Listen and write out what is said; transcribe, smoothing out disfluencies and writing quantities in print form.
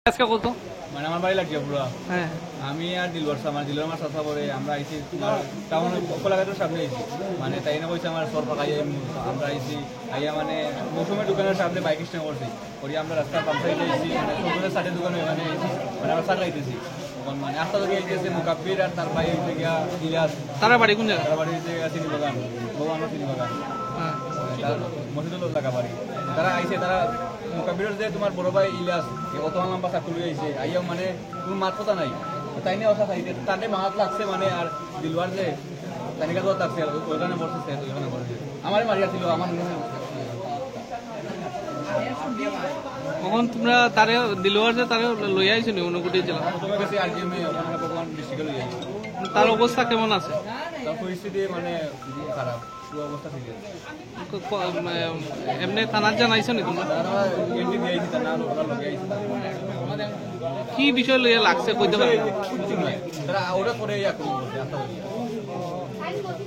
আজকে কত মানে আমার বাড়ি লাগছে পুরো। হ্যাঁ আমি আর দিলবর্ষ আমার সাথে পরে আমরা আইসি টাউন কোলাঘাটের সামনে আইসি মানে তাই না কইছে আমার সর ফাঁকাই আমরা আইসি আইয়া মানে মৌসুমের দোকানের সামনে বাইক স্ট্যান্ড করছি করি আমরা রাস্তার পাম্প সাইডে আইসি মানে সবুজের সাইডের দোকানে মানে মানে আমরা সার লাইতেছি মানে আস্তা থেকে আইতেছে মুকাব্বির আর তার ভাই হইতে গিয়া ইলিয়াস তারা বাড়ি কোন জায়গা? তারা বাড়ি হইতে চিনি বাগান ভগবানের চিনি বাগান হ্যাঁ মসজিদুল টাকা বাড়ি তারা আইসে তারা মুকাব্বিরের যে তোমার বড় ভাই ইলিয়াস অত লম্বা চাকরি আইসে আইয়াও মানে কোনো মাত কথা নাই তাই নিয়ে অসা খাইতে তাতে মাহাত লাগছে মানে আর দিলওয়ার যে তানিকা তো লাগছে ওইখানে বসেছে ওইখানে বসেছে আমারই মারিয়াছিল আমার কখন তোমরা তারে দিলওয়ার যে তারে লই আইছো নি অনুগুটি জেলা? প্রথমে গেছি আর কি আমি ওখানে ভগবান ডিস্ট্রিক্টে লই আইছি তার অবস্থা কেমন আছে? তার পরিস্থিতি মানে খারাপ পুরো অবস্থা থেকে এমনি থানার জানাইছো নি তোমরা? তারা এন্ট্রি দিয়ে আইছি তারা ওরা লগে আইছি কি বিষয় লইয়া লাগছে কইতে পারবে? তারা ওরা করে ইয়া করবো আশা করি